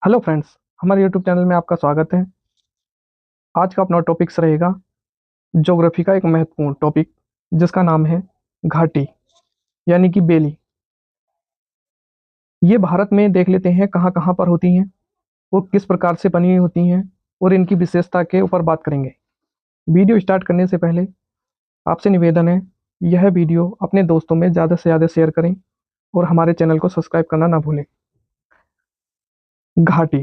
Hello friends, हमारे YouTube channel में आपका स्वागत है। आज का अपना टॉपिक्स रहेगा ज्योग्राफी का एक महत्वपूर्ण टॉपिक जिसका नाम है घाटी यानी कि बेली। ये भारत में देख लेते हैं कहाँ कहाँ पर होती हैं और किस प्रकार से बनी हुई होती हैं और इनकी विशेषता के ऊपर बात करेंगे। वीडियो स्टार्ट करने से पहले आपसे निवेदन है, यह वीडियो अपने दोस्तों में ज़्यादा से ज़्यादा शेयर करें और हमारे चैनल को सब्सक्राइब करना ना भूलें। घाटी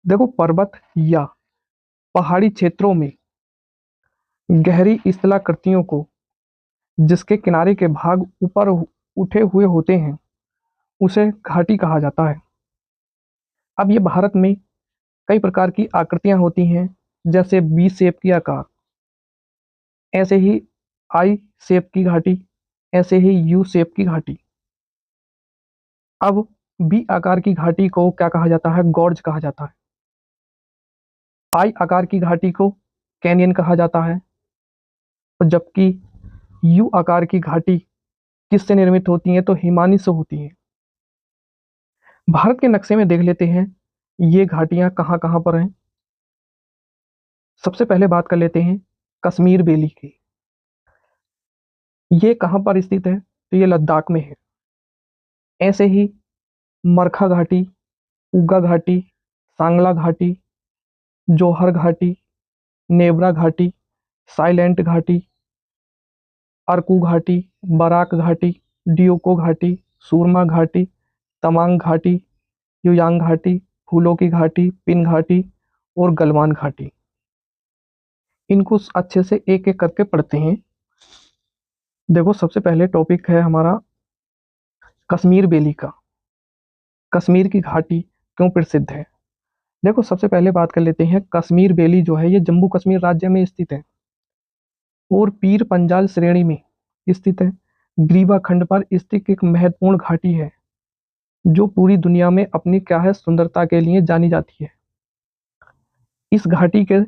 देखो, पर्वत या पहाड़ी क्षेत्रों में गहरी स्थलाकृतियों को जिसके किनारे के भाग ऊपर उठे हुए होते हैं उसे घाटी कहा जाता है। अब ये भारत में कई प्रकार की आकृतियां होती हैं, जैसे बी शेप की आकार, ऐसे ही आई शेप की घाटी, ऐसे ही यू शेप की घाटी। अब बी आकार की घाटी को क्या कहा जाता है? गॉर्ज कहा जाता है। आई आकार की घाटी को कैनियन कहा जाता है, और जबकि यू आकार की घाटी किससे निर्मित होती है? तो हिमानी से होती है। भारत के नक्शे में देख लेते हैं ये घाटियां कहाँ कहाँ पर हैं। सबसे पहले बात कर लेते हैं कश्मीर बेली की। ये कहाँ पर स्थित है? तो ये लद्दाख में है। ऐसे ही मरखा घाटी, उगा घाटी, सांगला घाटी, जौहर घाटी, नेवरा घाटी, साइलेंट घाटी, अरकू घाटी, बराक घाटी, डियोको घाटी, सूरमा घाटी, तमांग घाटी, युयांग घाटी, फूलों की घाटी, पिन घाटी और गलवान घाटी। इनको अच्छे से एक एक करके पढ़ते हैं। देखो, सबसे पहले टॉपिक है हमारा कश्मीर बेली का। कश्मीर की घाटी क्यों प्रसिद्ध है? देखो, सबसे पहले बात कर लेते हैं कश्मीर बेली जो है ये जम्मू कश्मीर राज्य में स्थित है और पीर पंजाल श्रेणी में स्थित है। ग्रीवा खंड पर स्थित एक महत्वपूर्ण घाटी है जो पूरी दुनिया में अपनी क्या है सुंदरता के लिए जानी जाती है। इस घाटी के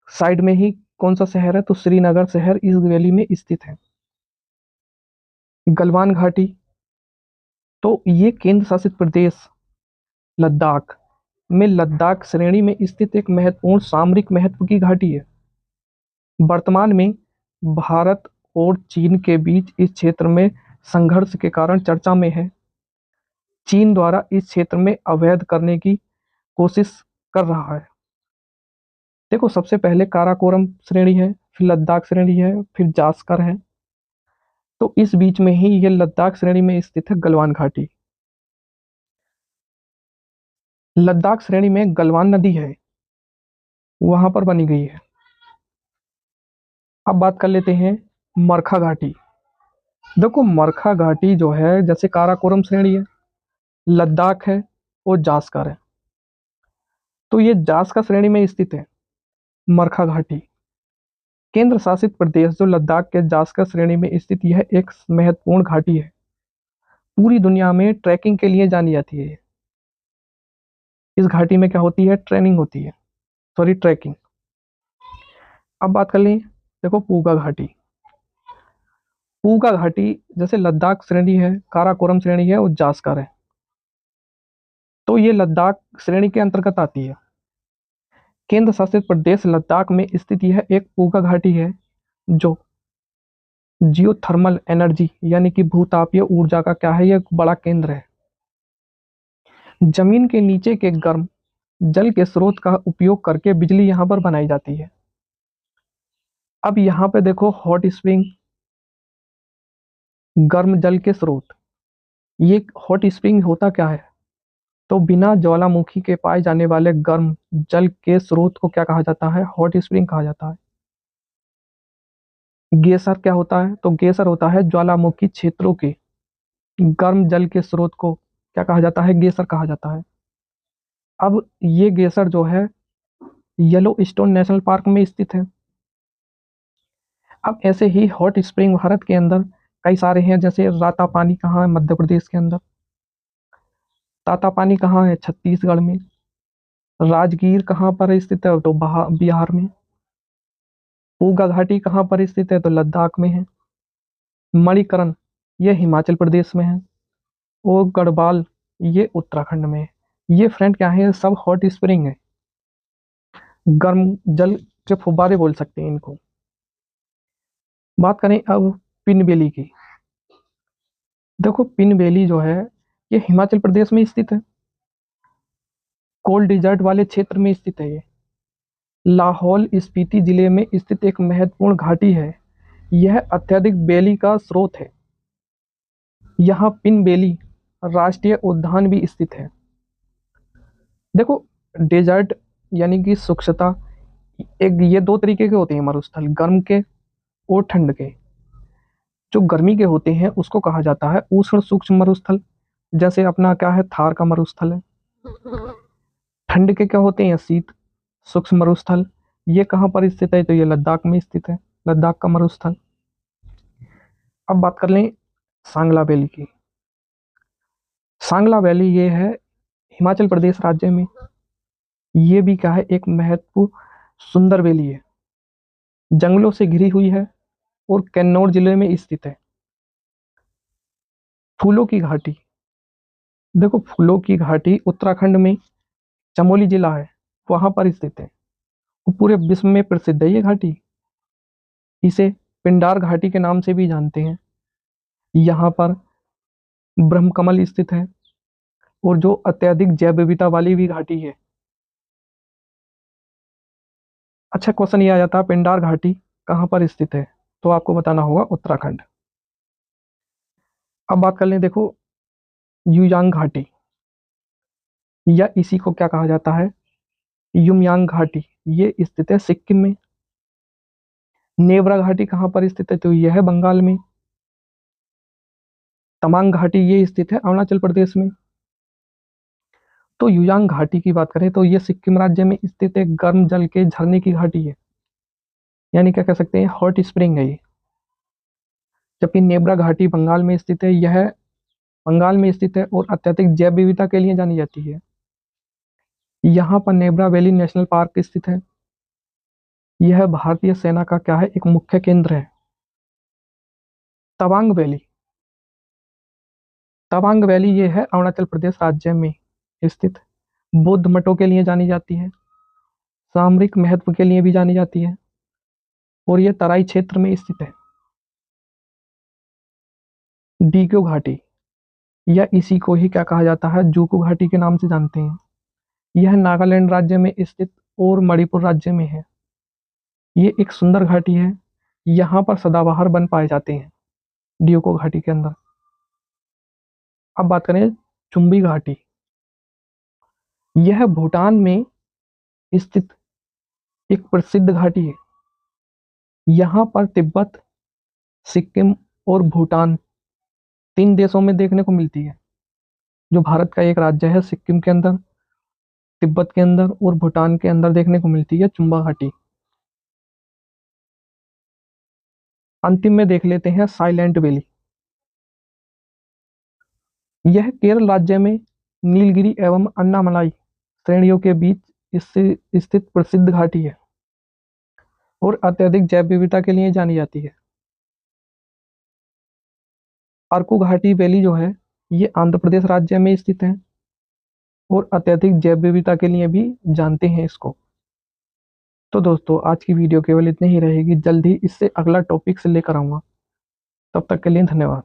साइड में ही कौन सा शहर है? तो श्रीनगर शहर इस वैली में स्थित है। गलवान घाटी, तो ये केंद्र शासित प्रदेश लद्दाख में लद्दाख श्रेणी में स्थित एक महत्वपूर्ण सामरिक महत्व की घाटी है। वर्तमान में भारत और चीन के बीच इस क्षेत्र में संघर्ष के कारण चर्चा में है। चीन द्वारा इस क्षेत्र में अवैध करने की कोशिश कर रहा है। देखो, सबसे पहले काराकोरम श्रेणी है, फिर लद्दाख श्रेणी है, फिर जास्कर है। तो इस बीच में ही ये लद्दाख श्रेणी में स्थित है गलवान घाटी। लद्दाख श्रेणी में गलवान नदी है, वहां पर बनी गई है। अब बात कर लेते हैं मरखा घाटी। देखो, मरखा घाटी जो है जैसे काराकोरम श्रेणी है, लद्दाख है और जास्कर है। तो ये जास्कर श्रेणी में स्थित है मरखा घाटी। केंद्र शासित प्रदेश जो लद्दाख के जास्कर श्रेणी में स्थित यह एक महत्वपूर्ण घाटी है। पूरी दुनिया में ट्रैकिंग के लिए जानी जाती है। इस घाटी में क्या होती है? ट्रेनिंग होती है, सॉरी ट्रैकिंग। अब बात कर लें, देखो पूगा घाटी। पूगा घाटी जैसे लद्दाख श्रेणी है, काराकोरम श्रेणी है और जास्कर है, तो ये लद्दाख श्रेणी के अंतर्गत आती है। केंद्र शासित प्रदेश लद्दाख में स्थित यह एक पूगा घाटी है जो जियोथर्मल एनर्जी यानी कि भूतापीय ऊर्जा का क्या है, यह एक बड़ा केंद्र है। जमीन के नीचे के गर्म जल के स्रोत का उपयोग करके बिजली यहाँ पर बनाई जाती है। अब यहाँ पे देखो हॉट स्प्रिंग, गर्म जल के स्रोत। ये हॉट स्प्रिंग होता क्या है? तो बिना ज्वालामुखी के पाए जाने वाले गर्म जल के स्रोत को क्या कहा जाता है? हॉट स्प्रिंग कहा जाता है। गेसर क्या होता है? तो गेसर होता है ज्वालामुखी क्षेत्रों के गर्म जल के स्रोत को क्या कहा जाता है? गेसर कहा जाता है। अब ये गेसर जो है येलो स्टोन नेशनल पार्क में स्थित है। अब ऐसे ही हॉट स्प्रिंग भारत के अंदर कई सारे हैं, जैसे राता पानी कहाँ है? मध्य प्रदेश के अंदर। ताता पानी कहाँ है? छत्तीसगढ़ में। राजगीर कहाँ पर स्थित है? तो बिहार में। पूगा घाटी कहाँ पर स्थित है? तो लद्दाख में है। मणिकरण ये हिमाचल प्रदेश में है और गढ़वाल ये उत्तराखंड में है। ये फ्रेंड क्या है, सब हॉट स्प्रिंग है, गर्म जल के फुब्बारे बोल सकते हैं इनको। बात करें अब पिन वैली की। देखो पिन वैली जो है ये हिमाचल प्रदेश में स्थित है, कोल्ड डिजर्ट वाले क्षेत्र में स्थित है। ये लाहौल स्पीति जिले में स्थित एक महत्वपूर्ण घाटी है। यह अत्यधिक बेली का स्रोत है। यहाँ पिन बेली राष्ट्रीय उद्यान भी स्थित है। देखो डेजर्ट यानी कि शुष्कता, एक ये दो तरीके के होते हैं मरुस्थल, गर्म के और ठंड के। जो गर्मी के होते हैं उसको कहा जाता है उष्ण सूक्ष्म मरुस्थल, जैसे अपना क्या है थार का मरुस्थल है। ठंड के क्या होते हैं, शीत सूक्ष्म मरुस्थल। ये कहाँ पर स्थित है, तो ये लद्दाख में स्थित है, लद्दाख का मरुस्थल। अब बात कर लें सांगला वैली की। सांगला वैली ये है हिमाचल प्रदेश राज्य में। ये भी क्या है, एक महत्वपूर्ण सुंदर वैली है, जंगलों से घिरी हुई है और किन्नौर जिले में स्थित है। फूलों की घाटी। देखो फूलों की घाटी उत्तराखंड में चमोली जिला है, वहां पर स्थित है। वो पूरे विश्व में प्रसिद्ध है ये घाटी। इसे पिंडार घाटी के नाम से भी जानते हैं। यहाँ पर ब्रह्मकमल स्थित है, और जो अत्यधिक जैव विविधता वाली भी घाटी है। अच्छा क्वेश्चन ये आ जाता है पिंडार घाटी कहाँ पर स्थित है, तो आपको बताना होगा उत्तराखंड। अब बात कर लें, देखो युयांग घाटी, या इसी को क्या कहा जाता है, युमयांग घाटी। ये स्थित है सिक्किम में। नेवरा घाटी कहाँ पर स्थित है, तो यह है बंगाल में। तमांग घाटी ये स्थित है अरुणाचल प्रदेश में। तो युयांग घाटी की बात करें तो ये सिक्किम राज्य में स्थित एक गर्म जल के झरने की घाटी है, यानी क्या कह सकते हैं हॉट स्प्रिंग है ये। जबकि नेब्रा घाटी बंगाल में स्थित है, यह बंगाल में स्थित है और अत्यधिक जैव विविधता के लिए जानी जाती है। यहाँ पर नेब्रा वैली नेशनल पार्क स्थित है। यह भारतीय सेना का क्या है, एक मुख्य केंद्र है। तवांग वैली, तवांग वैली ये है अरुणाचल प्रदेश राज्य में स्थित, बौद्ध मठों के लिए जानी जाती है, सामरिक महत्व के लिए भी जानी जाती है, और ये तराई क्षेत्र में स्थित है। डीक्यू घाटी, या इसी को ही क्या कहा जाता है, जूकू घाटी के नाम से जानते हैं। यह नागालैंड राज्य में स्थित और मणिपुर राज्य में है। ये एक सुंदर घाटी है, यहाँ पर सदाबहार वन पाए जाते हैं डीक्यू घाटी के अंदर। अब बात करें चुम्बी घाटी। यह भूटान में स्थित एक प्रसिद्ध घाटी है। यहाँ पर तिब्बत, सिक्किम और भूटान तीन देशों में देखने को मिलती है। जो भारत का एक राज्य है, सिक्किम के अंदर, तिब्बत के अंदर और भूटान के अंदर देखने को मिलती है चुम्बा घाटी। अंतिम में देख लेते हैं साइलेंट वैली। यह केरल राज्य में नीलगिरी एवं अन्नामलाई श्रेणियों के बीच इससे स्थित प्रसिद्ध घाटी है और अत्यधिक जैव विविधता के लिए जानी जाती है। अरकू घाटी वैली जो है ये आंध्र प्रदेश राज्य में स्थित है और अत्यधिक जैव विविधता के लिए भी जानते हैं इसको। तो दोस्तों आज की वीडियो केवल इतनी ही रहेगी, जल्द ही इससे अगला टॉपिक से लेकर आऊंगा। तब तक के लिए धन्यवाद।